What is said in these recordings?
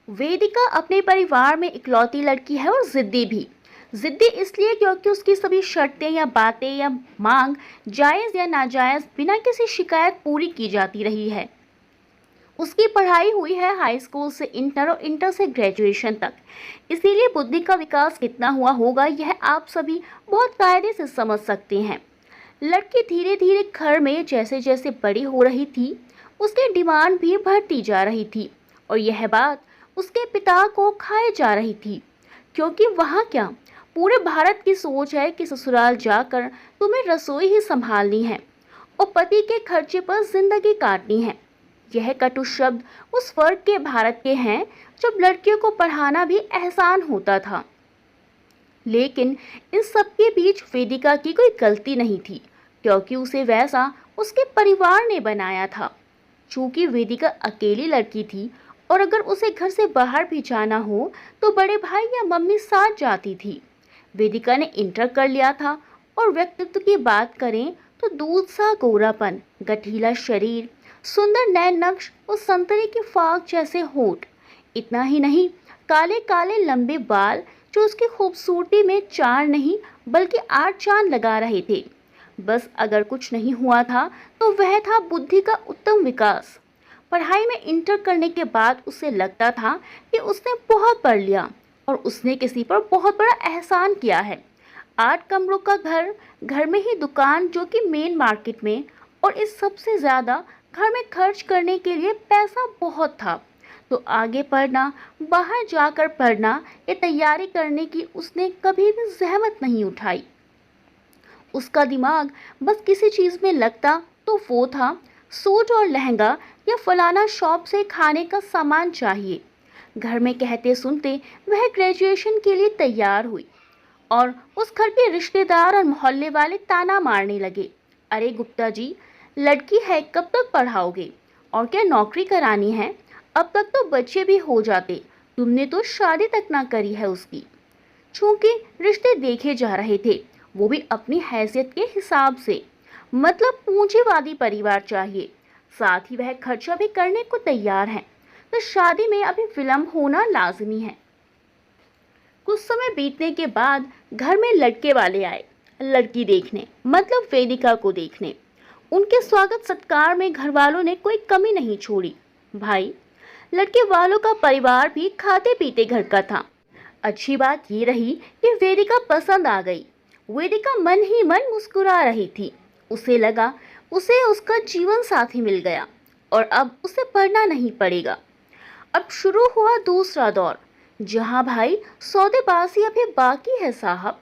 वेदिका अपने परिवार में इकलौती लड़की है और जिद्दी भी। जिद्दी इसलिए क्योंकि उसकी सभी शर्तें या बातें या मांग जायज़ या नाजायज़ बिना किसी शिकायत पूरी की जाती रही है। उसकी पढ़ाई हुई है हाई स्कूल से इंटर और इंटर से ग्रेजुएशन तक। इसीलिए बुद्धि का विकास कितना हुआ होगा यह आप सभी बहुत कायदे से समझ सकते हैं। लड़की धीरे धीरे घर में जैसे जैसे बड़ी हो रही थी, उसकी डिमांड भी बढ़ती जा रही थी और यह बात उसके पिता को खाए जा रही थी। क्योंकि वहाँ क्या, पूरे भारत की सोच है कि ससुराल जाकर तुम्हें रसोई ही संभालनी है और पति के खर्चे पर जिंदगी काटनी है। यह कटु शब्द उस वर्ग के भारत के हैं जब लड़कियों को पढ़ाना भी एहसान होता था। लेकिन इन सब के बीच वेदिका की कोई गलती नहीं थी, क्योंकि उसे वैसा उसके परिवार ने बनाया था। चूंकि वेदिका अकेली लड़की थी और अगर उसे घर से बाहर भी जाना हो तो बड़े भाई या मम्मी साथ जाती थी। वेदिका ने इंटर कर लिया था और व्यक्तित्व की बात करें तो दूध सा गोरापन, गठीला शरीर, सुंदर नैन नक्श और संतरे की फाग जैसे होठ। इतना ही नहीं, काले काले लंबे बाल जो उसकी खूबसूरती में 4 नहीं बल्कि 8 चांद लगा रहे थे। बस अगर कुछ नहीं हुआ था तो वह था बुद्धि का उत्तम विकास। पढ़ाई में इंटर करने के बाद उसे लगता था कि उसने बहुत पढ़ लिया और उसने किसी पर बहुत बड़ा एहसान किया है। 8 कमरों का घर, घर में ही दुकान जो कि मेन मार्केट में, और इस सबसे ज़्यादा घर में खर्च करने के लिए पैसा बहुत था। तो आगे पढ़ना, बाहर जाकर पढ़ना या तैयारी करने की उसने कभी भी जहमत नहीं उठाई। उसका दिमाग बस किसी चीज़ में लगता तो वो था सूट और लहंगा या फलाना शॉप से खाने का सामान चाहिए। घर में कहते सुनते वह ग्रेजुएशन के लिए तैयार हुई और उस घर के रिश्तेदार और मोहल्ले वाले ताना मारने लगे, अरे गुप्ता जी, लड़की है कब तक पढ़ाओगे और क्या नौकरी करानी है? अब तक तो बच्चे भी हो जाते, तुमने तो शादी तक ना करी है उसकी। चूंकि रिश्ते देखे जा रहे थे, वो भी अपनी हैसियत के हिसाब से, मतलब पूंजीवादी परिवार चाहिए, साथ ही वह खर्चा भी करने को तैयार है, तो शादी में अभी विलंब होना लाजमी है। कुछ समय बीतने के बाद घर में लड़के वाले आए, लड़की देखने, मतलब वेदिका को देखने। उनके स्वागत सत्कार में घर वालों ने कोई कमी नहीं छोड़ी। भाई, लड़के वालों का परिवार भी खाते पीते घर का था। अच्छी बात ये रही कि वेदिका पसंद आ गई। वेदिका मन ही मन मुस्कुरा रही थी। उसे लगा उसे उसका जीवन साथी मिल गया और अब उसे पढ़ना नहीं पड़ेगा। अब शुरू हुआ दूसरा दौर, जहां भाई सौदेबाजी अभी बाकी है साहब।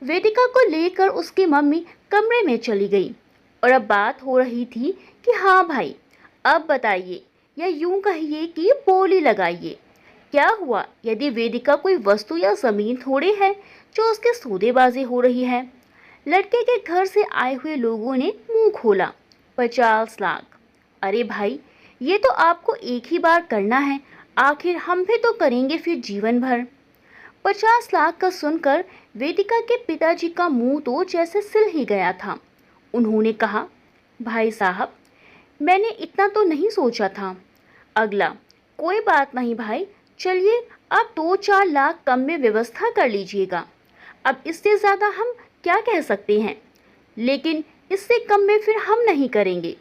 वेदिका को लेकर उसकी मम्मी कमरे में चली गई और अब बात हो रही थी कि हाँ भाई, अब बताइए, या यूं कहिए कि बोली लगाइए, क्या हुआ यदि वेदिका कोई वस्तु या जमीन थोड़े है जो उसके सौदेबाजी हो रही है? लड़के के घर से आए हुए लोगों ने मुंह खोला। 50 लाख? अरे भाई, ये तो आपको एक ही बार करना है, आखिर हम भी तो करेंगे फिर जीवन भर। 50 लाख का सुनकर वेदिका के पिताजी का मुंह तो जैसे सिल ही गया था। उन्होंने कहा, भाई साहब, मैंने इतना तो नहीं सोचा था। अगला, कोई बात नहीं भाई, चलिए आप 2-4 लाख कम में व्यवस्था कर लीजिएगा। अब इससे ज़्यादा हम क्या कह सकते हैं, लेकिन इससे कम में फिर हम नहीं करेंगे।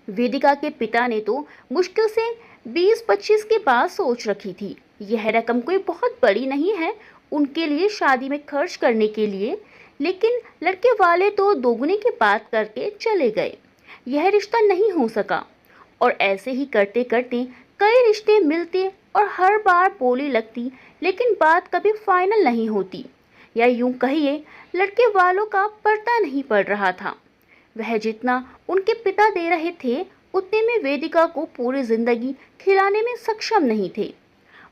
वेदिका के पिता ने तो मुश्किल से 20-25 के बाद सोच रखी थी। यह रकम कोई बहुत बड़ी नहीं है उनके लिए शादी में खर्च करने के लिए, लेकिन लड़के वाले तो दोगुने की बात करके चले गए। यह रिश्ता नहीं हो सका और ऐसे ही करते करते कई रिश्ते मिलते और हर बार बोली लगती, लेकिन बात कभी फाइनल नहीं होती, या यूं कहिए लड़के वालों का पड़ता नहीं पड़ रहा था। वह जितना उनके पिता दे रहे थे उतने में वेदिका को पूरी जिंदगी खिलाने में सक्षम नहीं थे।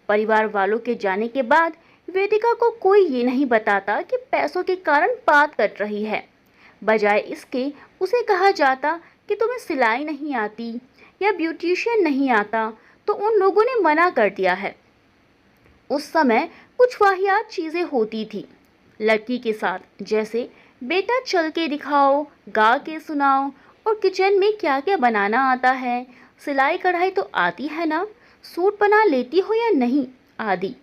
परिवार वालों के जाने के बाद वेदिका को कोई ये नहीं बताता कि पैसों के कारण बात कट रही है। बजाय इसके उसे कहा जाता कि तुम्हें सिलाई नहीं आती या ब्यूटिशियन नहीं आता, तो उन लोगों ने मना कर दिया है। उस समय कुछ वाहियात चीज़ें होती थी लड़की के साथ, जैसे बेटा चल के दिखाओ, गा के सुनाओ, और किचन में क्या क्या बनाना आता है, सिलाई कढ़ाई तो आती है ना, सूट बना लेती हो या नहीं आदि।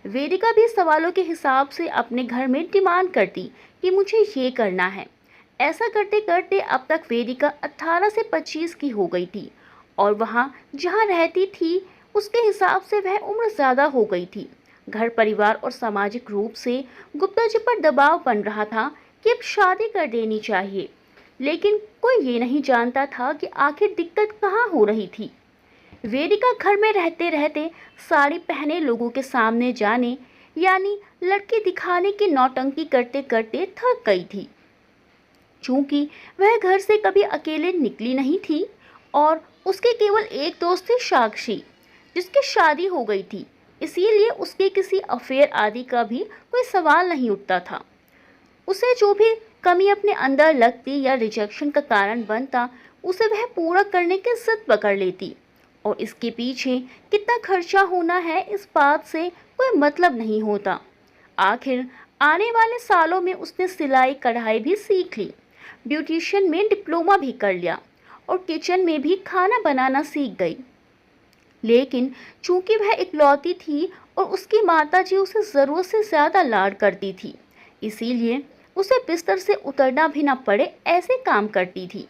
वेदिका भी सवालों के हिसाब से अपने घर में डिमांड करती कि मुझे ये करना है। ऐसा करते करते अब तक वेदिका 18 से 25 की हो गई थी और वहाँ जहाँ रहती थी उसके हिसाब से वह उम्र ज़्यादा हो गई थी। घर परिवार और सामाजिक रूप से गुप्ता जी पर दबाव बन रहा था कि अब शादी कर देनी चाहिए, लेकिन कोई ये नहीं जानता था कि आखिर दिक्कत कहाँ हो रही थी। वेदिका घर में रहते रहते साड़ी पहने लोगों के सामने जाने यानी लड़की दिखाने की नौटंकी करते करते थक गई थी। चूंकि वह घर से कभी अकेले निकली नहीं थी और उसके केवल एक दोस्त थी साक्षी, जिसकी शादी हो गई थी, इसीलिए उसके किसी अफेयर आदि का भी कोई सवाल नहीं उठता था। उसे जो भी कमी अपने अंदर लगती या रिजेक्शन का कारण बनता, उसे वह पूरा करने की जिद पकड़ लेती और इसके पीछे कितना खर्चा होना है इस बात से कोई मतलब नहीं होता। आखिर आने वाले सालों में उसने सिलाई कढ़ाई भी सीख ली, ब्यूटिशियन में डिप्लोमा भी कर लिया और किचन में भी खाना बनाना सीख गई। लेकिन चूंकि वह इकलौती थी और उसकी माताजी उसे ज़रूरत से ज़्यादा लाड करती थी, इसीलिए उसे बिस्तर से उतरना भी न पड़े ऐसे काम करती थी।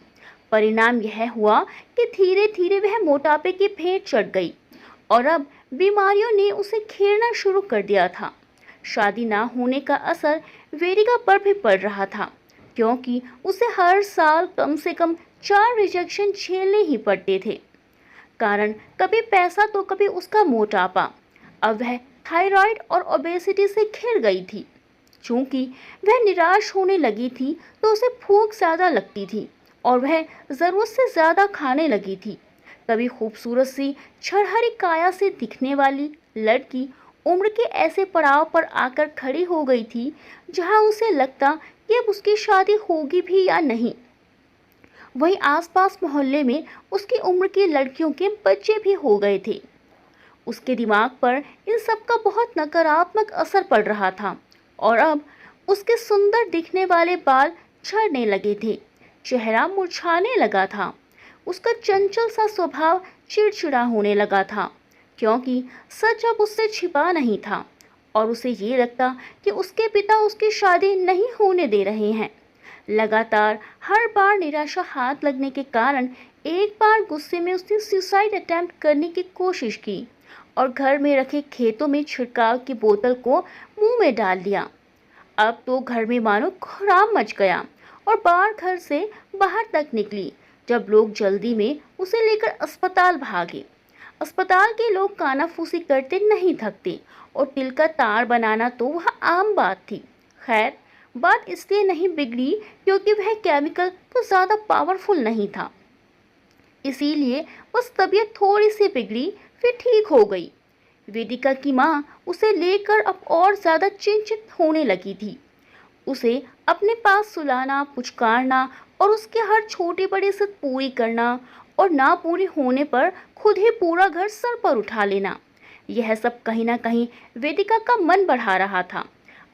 परिणाम यह हुआ कि धीरे धीरे वह मोटापे की भेंट चढ़ गई और अब बीमारियों ने उसे घेरना शुरू कर दिया था। शादी ना होने का असर वेदिका पर भी पड़ रहा था, क्योंकि उसे हर साल कम से कम 4 रिजेक्शन झेलने ही पड़ते थे। कारण कभी पैसा तो कभी उसका मोटापा। अब वह थायराइड और ओबेसिटी से घिर गई थी। चूंकि वह निराश होने लगी थी तो उसे भूख ज़्यादा लगती थी और वह ज़रूरत से ज़्यादा खाने लगी थी। कभी खूबसूरत सी छरहरी काया से दिखने वाली लड़की उम्र के ऐसे पड़ाव पर आकर खड़ी हो गई थी जहां उसे लगता कि अब उसकी शादी होगी भी या नहीं। वहीं आसपास मोहल्ले में उसकी उम्र की लड़कियों के बच्चे भी हो गए थे। उसके दिमाग पर इन सब का बहुत नकारात्मक असर पड़ रहा था और अब उसके सुंदर दिखने वाले बाल झड़ने लगे थे, चेहरा मुरझाने लगा था, उसका चंचल सा स्वभाव चिड़चिड़ा होने लगा था, क्योंकि सच अब उससे छिपा नहीं था और उसे ये लगता कि उसके पिता उसकी शादी नहीं होने दे रहे हैं। लगातार हर बार निराशा हाथ लगने के कारण एक बार गुस्से में उसने सुसाइड अटेम्प्ट करने की कोशिश की और घर में रखे खेतों में छिड़काव की बोतल को मुंह में डाल दिया। अब तो घर में मानो कोहराम मच गया और बार घर से बाहर तक निकली जब लोग जल्दी में उसे लेकर अस्पताल भागे। अस्पताल के लोग कानाफूसी करते नहीं थकते और तिल का तार बनाना तो वह आम बात थी। खैर, बात इसलिए नहीं बिगड़ी क्योंकि वह केमिकल तो ज़्यादा पावरफुल नहीं था, इसीलिए बस तबीयत थोड़ी सी बिगड़ी, फिर ठीक हो गई। वेदिका की माँ उसे लेकर अब और ज़्यादा चिंतित होने लगी थी। उसे अपने पास सुलाना, पुचकारना और उसके हर छोटी बड़ी जिद पूरी करना और ना पूरी होने पर खुद ही पूरा घर सर पर उठा लेना, यह सब कहीं ना कहीं वेदिका का मन बढ़ा रहा था।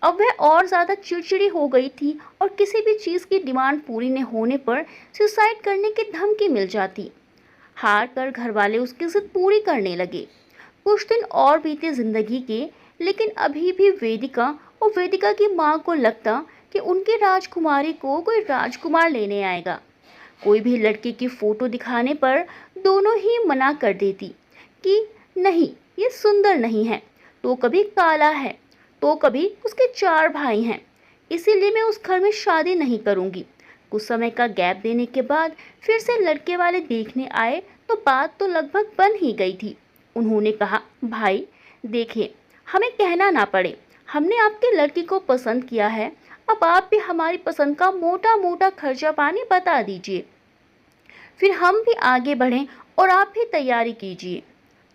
अब वह और ज़्यादा चिड़चिड़ी हो गई थी और किसी भी चीज़ की डिमांड पूरी न होने पर सुसाइड करने की धमकी मिल जाती। हार कर घर वाले उसकी जिद पूरी करने लगे। कुछ दिन और बीते जिंदगी के, लेकिन अभी भी वेदिका और वेदिका की माँ को लगता कि उनकी राजकुमारी को कोई राजकुमार लेने आएगा। कोई भी लड़के की फ़ोटो दिखाने पर दोनों ही मना कर देती कि नहीं, ये सुंदर नहीं है, तो कभी काला है, तो कभी उसके 4 भाई हैं, इसीलिए मैं उस घर में शादी नहीं करूँगी। कुछ समय का गैप देने के बाद फिर से लड़के वाले देखने आए तो बात तो लगभग बन ही गई थी। उन्होंने कहा, भाई देखिए, हमें कहना ना पड़े, हमने आपके लड़की को पसंद किया है, अब आप भी हमारी पसंद का मोटा मोटा खर्चा पानी बता दीजिए, फिर हम भी आगे बढ़ें और आप भी तैयारी कीजिए।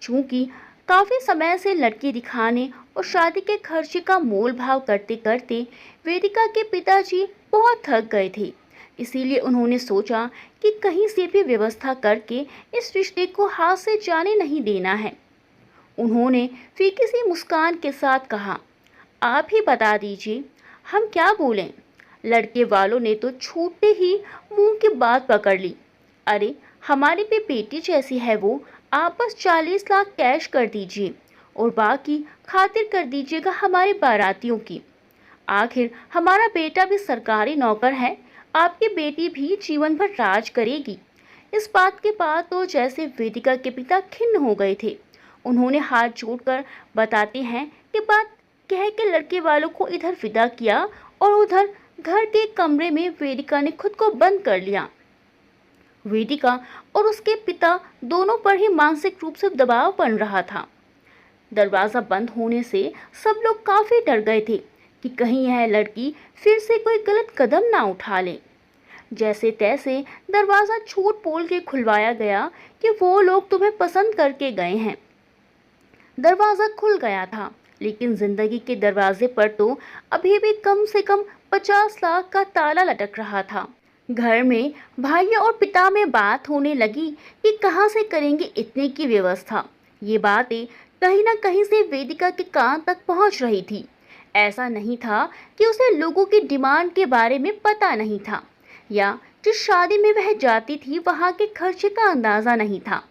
चूँकि काफ़ी समय से लड़की दिखाने और शादी के खर्चे का मोल भाव करते करते वेदिका के पिताजी बहुत थक गए थे, इसीलिए उन्होंने सोचा कि कहीं से भी व्यवस्था करके इस रिश्ते को हाथ से जाने नहीं देना है। उन्होंने फीकी सी मुस्कान के साथ कहा, आप ही बता दीजिए, हम क्या बोलें। लड़के वालों ने तो छूटते ही मुंह की बात पकड़ ली, अरे हमारी भी बेटी जैसी है वो, आप बस 40 लाख कैश कर दीजिए और बाकी खातिर कर दीजिएगा हमारे बारातियों की। आखिर हमारा बेटा भी सरकारी नौकर है, आपकी बेटी भी जीवन भर राज करेगी। इस बात के बाद तो जैसे वेदिका के पिता खिन्न हो गए थे। उन्होंने हाथ जोड़कर बताते हैं कि बात कह के लड़के वालों को इधर विदा किया और उधर घर के कमरे में वेदिका ने खुद को बंद कर लिया। वेदिका और उसके पिता दोनों पर ही मानसिक रूप से दबाव बन रहा था। दरवाजा बंद होने से सब लोग काफी डर गए थे कि कहीं यह लड़की फिर से कोई गलत कदम ना उठा ले। जैसे तैसे दरवाजा झूठ बोल के खुलवाया गया कि वो लोग तुम्हें पसंद करके गए हैं। दरवाजा खुल गया था, लेकिन जिंदगी के दरवाजे पर तो अभी भी कम से कम 50 लाख का ताला लटक रहा था। घर में भाइयों और पिता में बात होने लगी कि कहां से करेंगे इतने की व्यवस्था। ये बातें कहीं ना कहीं से वेदिका के कान तक पहुंच रही थी। ऐसा नहीं था कि उसे लोगों की डिमांड के बारे में पता नहीं था या जिस शादी में वह जाती थी वहां के खर्चे का अंदाजा नहीं था।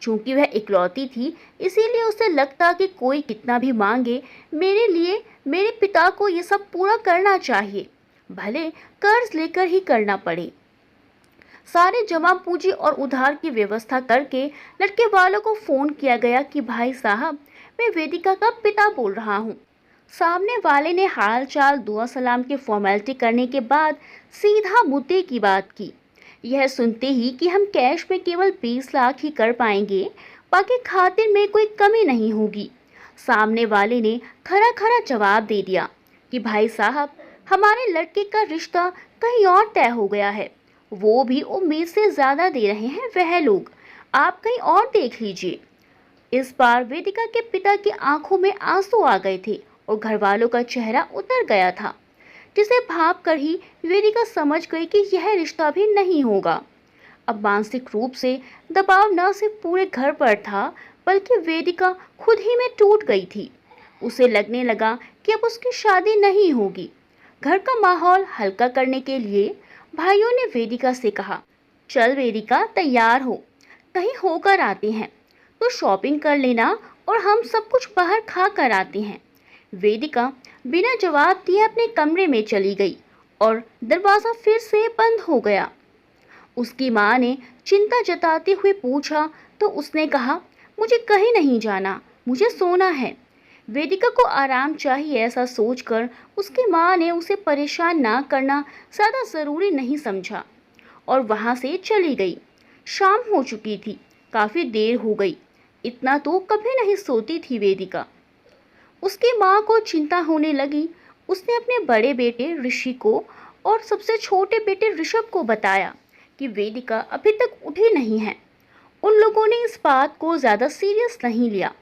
चूंकि वह इकलौती थी, इसीलिए उसे लगता कि कोई कितना भी मांगे, मेरे लिए मेरे पिता को ये सब पूरा करना चाहिए, भले कर्ज लेकर ही करना पड़े। सारे जमा पूंजी और उधार की व्यवस्था करके लड़के वालों को फोन किया गया कि भाई साहब, मैं वेदिका का पिता बोल रहा हूँ। सामने वाले ने हाल चाल दुआ सलाम की फॉर्मेलिटी करने के बाद सीधा मुद्दे की बात की। यह सुनते ही कि हम कैश में केवल 20 लाख ही कर पाएंगे, बाकी खातिर में कोई कमी नहीं होगी। सामने वाले ने खरा खरा जवाब दे दिया कि भाई साहब, हमारे लड़के का रिश्ता कहीं और तय हो गया है, वो भी उम्मीद से ज्यादा दे रहे हैं वह लोग, आप कहीं और देख लीजिए। इस बार वेदिका के पिता की आंखों में आंसू आ गए थे और घर वालों का चेहरा उतर गया था, जिसे भाप कर ही वेदिका समझ गई कि यह रिश्ता भी नहीं होगा। अब मानसिक रूप से दबाव न सिर्फ पूरे घर पर था, बल्कि वेदिका खुद ही में टूट गई थी। उसे लगने लगा कि अब उसकी शादी नहीं होगी। घर का माहौल हल्का करने के लिए भाइयों ने वेदिका से कहा, चल वेदिका, तैयार हो, कहीं होकर आते हैं, तो शॉपिंग कर लेना और हम सब कुछ बाहर खा कर आते हैं। वेदिका बिना जवाब दिए अपने कमरे में चली गई और दरवाजा फिर से बंद हो गया। उसकी माँ ने चिंता जताते हुए पूछा तो उसने कहा, मुझे कहीं नहीं जाना, मुझे सोना है। वेदिका को आराम चाहिए, ऐसा सोचकर उसकी माँ ने उसे परेशान ना करना ज़्यादा ज़रूरी नहीं समझा और वहाँ से चली गई। शाम हो चुकी थी, काफ़ी देर हो गई। इतना तो कभी नहीं सोती थी वेदिका। उसकी माँ को चिंता होने लगी। उसने अपने बड़े बेटे ऋषि को और सबसे छोटे बेटे ऋषभ को बताया कि वेदिका अभी तक उठी नहीं है। उन लोगों ने इस बात को ज़्यादा सीरियस नहीं लिया,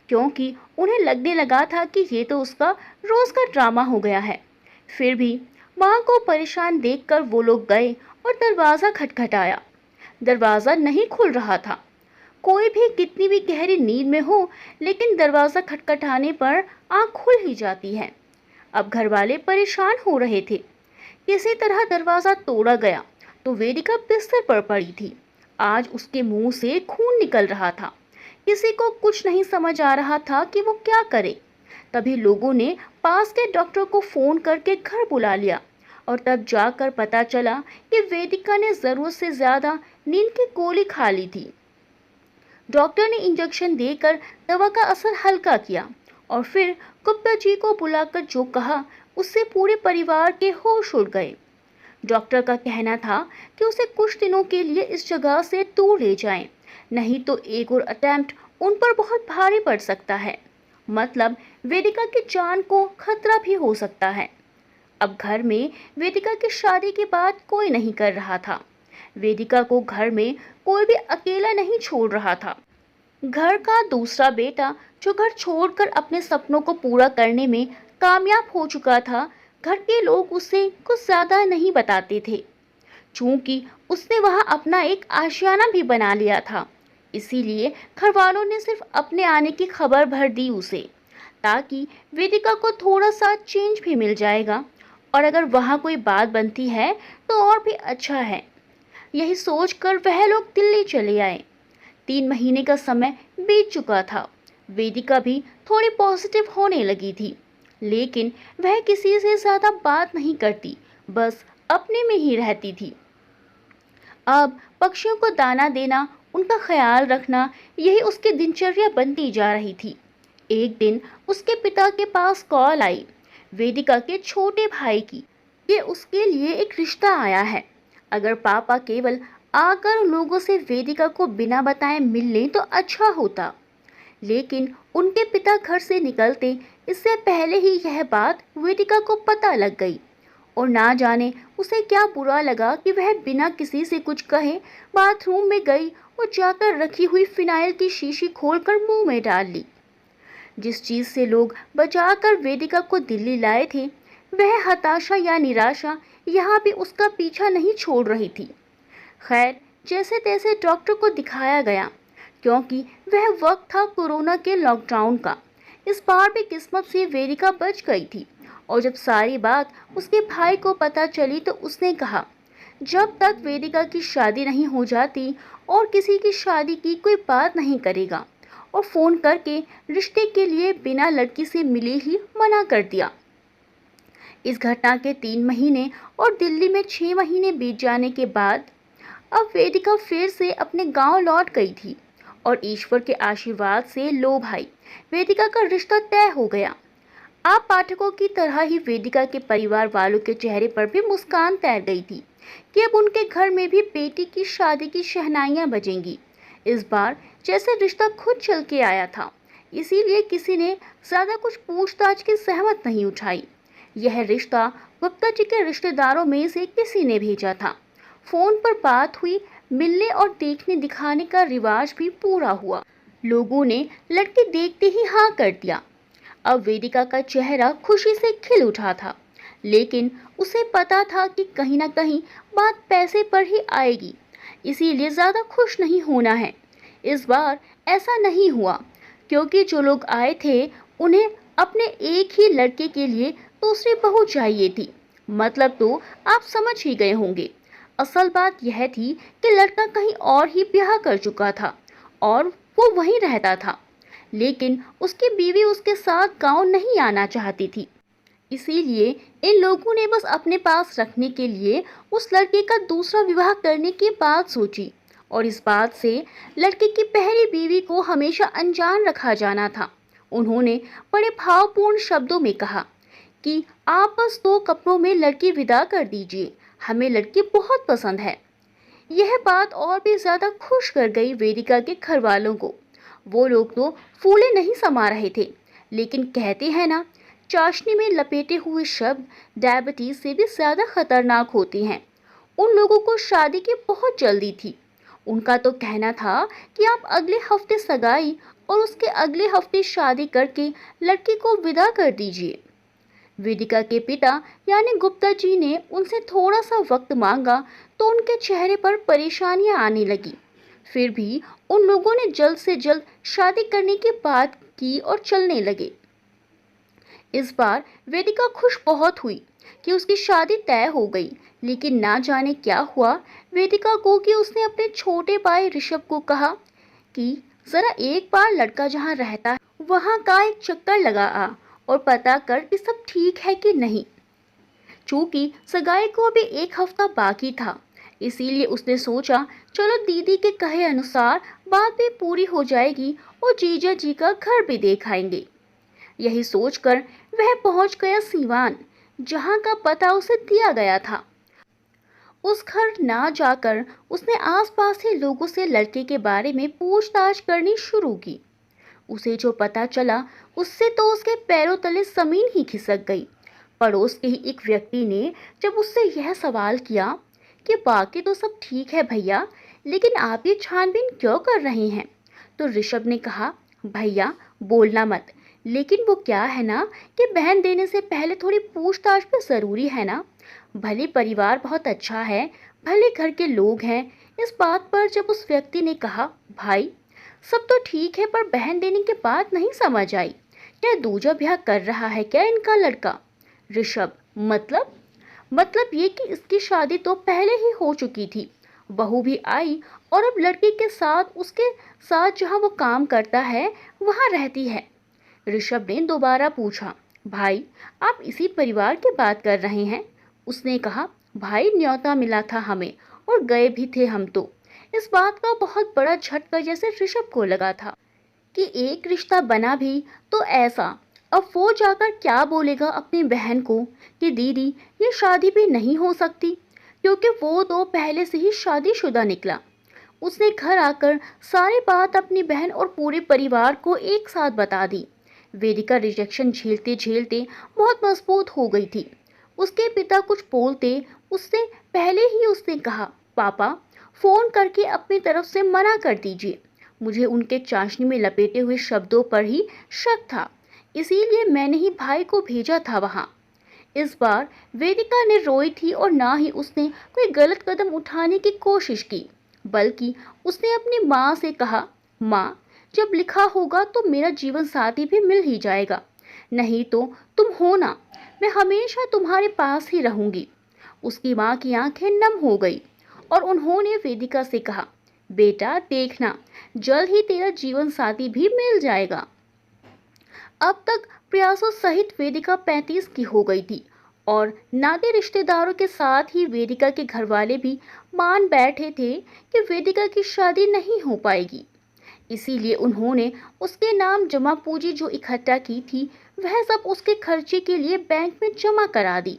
क्योंकि उन्हें लगने लगा था कि ये तो उसका रोज़ का ड्रामा हो गया है। फिर भी माँ को परेशान देखकर वो लोग गए और दरवाज़ा खटखटाया। दरवाज़ा नहीं खुल रहा था। कोई भी कितनी भी गहरी नींद में हो, लेकिन दरवाज़ा खटखटाने पर आँख खुल ही जाती है। अब घर वाले परेशान हो रहे थे। किसी तरह दरवाज़ा तोड़ा गया तो वेदिका बिस्तर पर पड़ी थी। आज उसके मुंह से खून निकल रहा था। किसी को कुछ नहीं समझ आ रहा था कि वो क्या करे। तभी लोगों ने पास के डॉक्टर को फ़ोन करके घर बुला लिया और तब जाकर पता चला कि वेदिका ने ज़रूरत से ज़्यादा नींद की गोली खा ली थी। डॉक्टर ने इंजेक्शन देकर दवा का असर हल्का किया और फिर गुप्ता जी को बुलाकर जो कहा, उससे पूरे परिवार के होश उड़ गए। डॉक्टर का कहना था कि उसे कुछ दिनों के लिए इस जगह से दूर ले जाएं, नहीं तो एक और अटेम्प्ट उन पर बहुत भारी पड़ सकता है। मतलब वेदिका की जान को खतरा भी हो सकता है। अब घर में वेदिका की शादी की बात कोई नहीं कर रहा था। वेदिका को घर में कोई भी अकेला नहीं छोड़ रहा था। घर का दूसरा बेटा जो घर छोड़कर अपने सपनों को पूरा करने में कामयाब हो चुका था, घर के लोग उसे कुछ ज्यादा नहीं बताते थे, चूंकि उसने वहां अपना एक आशियाना भी बना लिया था। इसीलिए घर वालों ने सिर्फ अपने आने की खबर भर दी उसे, ताकि वेदिका को थोड़ा सा चेंज भी मिल जाएगा और अगर वहां कोई बात बनती है तो और भी अच्छा है। यही सोचकर वह लोग दिल्ली चले आए। 3 महीने का समय बीत चुका था। वेदिका भी थोड़ी पॉजिटिव होने लगी थी, लेकिन वह किसी से ज्यादा बात नहीं करती, बस अपने में ही रहती थी। अब पक्षियों को दाना देना, उनका ख्याल रखना, यही उसकी दिनचर्या बनती जा रही थी। एक दिन उसके पिता के पास कॉल आई, वेदिका के छोटे भाई की। ये उसके लिए एक रिश्ता आया है। अगर पापा केवल आकर लोगों से वेदिका को बिना बताए मिल लें तो अच्छा होता। लेकिन उनके पिता घर से निकलते इससे पहले ही यह बात वेदिका को पता लग गई, और ना जाने उसे क्या बुरा लगा कि वह बिना किसी से कुछ कहे बाथरूम में गई और जाकर रखी हुई फिनाइल की शीशी खोलकर मुंह में डाल ली। जिस चीज से लोग बचाकर वेदिका को दिल्ली लाए थे, वह हताशा या निराशा यहाँ भी उसका पीछा नहीं छोड़ रही थी। खैर, जैसे तैसे डॉक्टर को दिखाया गया, क्योंकि वह वक्त था कोरोना के लॉकडाउन का। इस बार भी किस्मत से वेदिका बच गई थी, और जब सारी बात उसके भाई को पता चली तो उसने कहा, जब तक वेदिका की शादी नहीं हो जाती और किसी की शादी की कोई बात नहीं करेगा, और फोन करके रिश्ते के लिए बिना लड़की से मिले ही मना कर दिया। इस घटना के 3 महीने और दिल्ली में 6 महीने बीत जाने के बाद अब वेदिका फिर से अपने गांव लौट गई थी, और ईश्वर के आशीर्वाद से लो भाई, वेदिका का रिश्ता तय हो गया। आप पाठकों की तरह ही वेदिका के परिवार वालों के चेहरे पर भी मुस्कान तैर गई थी कि अब उनके घर में भी बेटी की शादी की शहनाइयां बजेंगी। इस बार जैसे रिश्ता खुद चल के आया था, इसीलिए किसी ने ज्यादा कुछ पूछताछ की सहमत नहीं उठाई। यह रिश्ता गुप्ता जी के रिश्तेदारों में से किसी ने भेजा था। फोन पर बात हुई, मिलने और देखने दिखाने का रिवाज भी पूरा हुआ। लोगों ने लड़की देखते ही हाँ कर दिया। अब वेदिका का चेहरा खुशी से खिल उठा था, लेकिन उसे पता था कि कहीं ना कहीं बात पैसे पर ही आएगी, इसीलिए ज्यादा खुश नहीं होना है। इस बार ऐसा नहीं हुआ, क्योंकि जो लोग आए थे उन्हें अपने एक ही लड़के के लिए दूसरी बहू चाहिए थी। मतलब तो आप समझ ही गए होंगे। असल बात यह थी कि लड़का कहीं और ही ब्याह कर चुका था और वो वहीं रहता था, लेकिन उसकी बीवी उसके साथ गांव नहीं आना चाहती थी। इसीलिए इन लोगों ने बस अपने पास रखने के लिए उस लड़के का दूसरा विवाह करने की बात सोची, और इस बात से लड़के की पहली बीवी को हमेशा अनजान रखा जाना था। उन्होंने बड़े भावपूर्ण शब्दों में कहा कि आप बस 2 कपड़ों में लड़की विदा कर दीजिए, हमें लड़की बहुत पसंद है। यह बात और भी ज्यादा खुश कर गई वेदिका के घर वालों को। वो लोग तो फूले नहीं समा रहे थे, लेकिन कहते हैं ना, चाशनी में लपेटे हुए शब्द डायबिटीज से भी ज्यादा खतरनाक होते हैं। उन लोगों को शादी की बहुत जल्दी थी। उनका तो कहना था कि आप अगले हफ्ते सगाई और उसके अगले हफ्ते शादी करके लड़की को विदा कर दीजिए। वेदिका के पिता यानी गुप्ता जी ने उनसे थोड़ा सा वक्त मांगा तो उनके चेहरे पर परेशानियां आने लगी। फिर भी उन लोगों ने जल्द से जल्द शादी करने की बात की और चलने लगे। इस बार वेदिका खुश बहुत हुई कि उसकी शादी तय हो गई, लेकिन ना जाने क्या हुआ वेदिका को कि उसने अपने छोटे भाई ऋषभ को कहा कि जरा एक बार लड़का जहाँ रहता है वहाँ का एक चक्कर लगा आ और पता कर कि सब ठीक है कि नहीं। चूंकि सगाई को अभी 1 हफ्ता बाकी था, इसीलिए उसने सोचा चलो दीदी के कहे अनुसार बात भी पूरी हो जाएगी और जीजा जी का घर भी देख आएंगे। यही सोचकर वह पहुंच गया सीवान, जहां का पता उसे दिया गया था। उस घर ना जाकर उसने आसपास के लोगों से लड़के के बारे में पूछताछ करनी शुरू की। उसे जो पता चला उससे तो उसके पैरों तले जमीन ही खिसक गई। पड़ोस के ही एक व्यक्ति ने जब उससे यह सवाल किया कि बाकी तो सब ठीक है भैया, लेकिन आप ये छानबीन क्यों कर रहे हैं, तो ऋषभ ने कहा, भैया बोलना मत, लेकिन वो क्या है ना कि बहन देने से पहले थोड़ी पूछताछ भी जरूरी है ना। भले परिवार बहुत अच्छा है, भले घर के लोग हैं। इस बात पर जब उस व्यक्ति ने कहा, भाई सब तो ठीक है, पर बहन देने की बात नहीं समझ आई, क्या दूजा ब्याह कर रहा है क्या इनका लड़का। ऋषभ, मतलब ये कि इसकी शादी तो पहले ही हो चुकी थी, बहू भी आई और अब लड़की के साथ उसके साथ जहाँ वो काम करता है वहाँ रहती है। ऋषभ ने दोबारा पूछा, भाई आप इसी परिवार की बात कर रहे हैं? उसने कहा, भाई न्योता मिला था हमें और गए भी थे हम तो। इस बात का बहुत बड़ा झटका जैसे ऋषभ को लगा था कि एक रिश्ता बना भी तो ऐसा। अब वो जाकर क्या बोलेगा अपनी बहन को कि दीदी ये शादी भी नहीं हो सकती, क्योंकि वो तो पहले से ही शादीशुदा निकला। उसने घर आकर सारी बात अपनी बहन और पूरे परिवार को एक साथ बता दी। वेदिका रिजेक्शन झेलते झेलते बहुत मजबूत हो गई थी। उसके पिता कुछ बोलते उससे पहले ही उसने कहा, पापा फोन करके अपनी तरफ से मना कर दीजिए। मुझे उनके चाशनी में लपेटे हुए शब्दों पर ही शक था, इसीलिए मैंने ही भाई को भेजा था वहां। इस बार वेदिका ने रोई थी और ना ही उसने कोई गलत कदम उठाने की कोशिश की, बल्कि उसने अपनी माँ से कहा, माँ जब लिखा होगा तो मेरा जीवन साथी भी मिल ही जाएगा, नहीं तो तुम हो ना, मैं हमेशा तुम्हारे पास ही रहूंगी। उसकी माँ की आंखें नम हो गई और उन्होंने वेदिका से कहा, बेटा देखना जल्द ही तेरा जीवन साथी भी मिल जाएगा। अब तक प्रयासों सहित वेदिका 35 की हो गई थी और नाते रिश्तेदारों के साथ ही वेदिका के घर वाले भी मान बैठे थे कि वेदिका की शादी नहीं हो पाएगी। इसीलिए उन्होंने उसके नाम जमा पूंजी जो इकट्ठा की थी वह सब उसके खर्चे के लिए बैंक में जमा करा दी।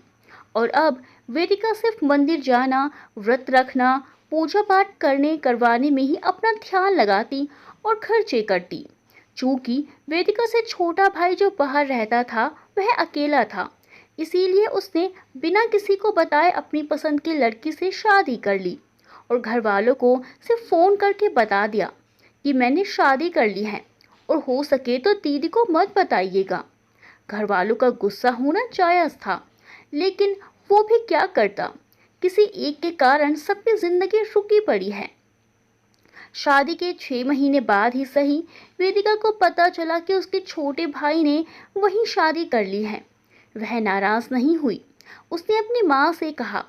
और अब वेदिका सिर्फ मंदिर जाना, व्रत रखना, पूजा पाठ करने करवाने में ही अपना ध्यान लगाती और खर्चे करती। चूंकि वेदिका से छोटा भाई जो बाहर रहता था वह अकेला था, इसीलिए उसने बिना किसी को बताए अपनी पसंद की लड़की से शादी कर ली और घर वालों को सिर्फ फोन करके बता दिया कि मैंने शादी कर ली है और हो सके तो दीदी को मत बताइएगा। घर वालों का गुस्सा होना जायज था, लेकिन वो भी क्या करता, किसी एक के कारण सबकी जिंदगी रुकी पड़ी है। शादी के 6 महीने बाद ही सही वेदिका को पता चला कि उसके छोटे भाई ने वही शादी कर ली है। वह नाराज नहीं हुई। उसने अपनी माँ से कहा,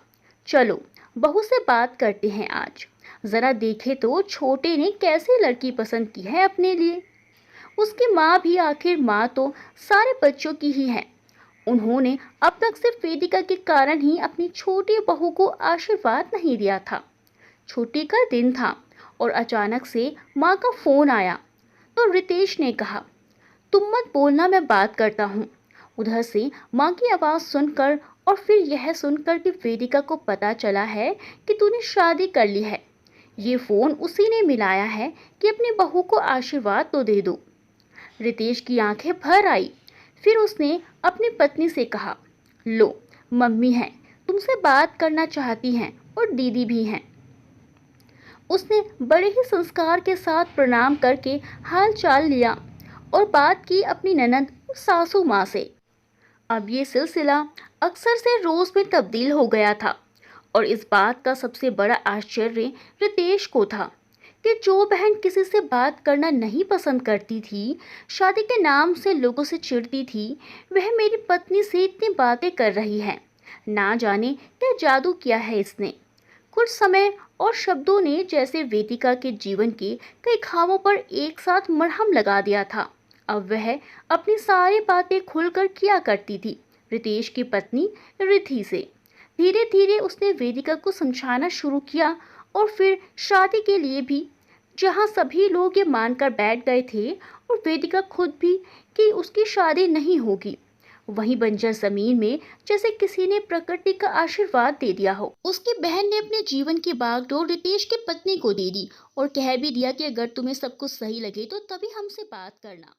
चलो बहू से बात करते हैं आज, जरा देखे तो छोटे ने कैसी लड़की पसंद की है अपने लिए। उसकी माँ भी आखिर माँ तो सारे बच्चों की ही है। उन्होंने अब तक सिर्फ वेदिका के कारण ही अपनी छोटी बहू को आशीर्वाद नहीं दिया था। छुट्टी का दिन था और अचानक से माँ का फोन आया तो रितेश ने कहा, तुम मत बोलना, मैं बात करता हूँ। उधर से माँ की आवाज़ सुनकर और फिर यह सुनकर कि वेदिका को पता चला है कि तूने शादी कर ली है, ये फ़ोन उसी ने मिलाया है कि अपनी बहू को आशीर्वाद तो दे दो। रितेश की आंखें भर आई। फिर उसने अपनी पत्नी से कहा, लो मम्मी हैं, तुमसे बात करना चाहती हैं और दीदी भी हैं। उसने बड़े ही संस्कार के साथ प्रणाम करके हाल चाल लिया और बात की अपनी ननद और सासू माँ से। अब ये सिलसिला अक्सर से रोज में तब्दील हो गया था और इस बात का सबसे बड़ा आश्चर्य रितेश को था कि जो बहन किसी से बात करना नहीं पसंद करती थी, शादी के नाम से लोगों से चिढ़ती थी, वह मेरी पत्नी से इतनी बातें कर रही है। ना जाने क्या जादू किया है इसने। कुछ समय और शब्दों ने जैसे वेदिका के जीवन के कई घावों पर एक साथ मरहम लगा दिया था। अब वह अपनी सारी बातें खुलकर किया करती थी रितेश की पत्नी रिधि से। धीरे धीरे उसने वेदिका को समझाना शुरू किया और फिर शादी के लिए भी, जहां सभी लोग ये मानकर बैठ गए थे और वेदिका खुद भी कि उसकी शादी नहीं होगी, वहीं बंजर जमीन में जैसे किसी ने प्रकृति का आशीर्वाद दे दिया हो। उसकी बहन ने अपने जीवन की बागडोर रितेश की पत्नी को दे दी और कह भी दिया कि अगर तुम्हें सब कुछ सही लगे तो तभी हमसे बात करना।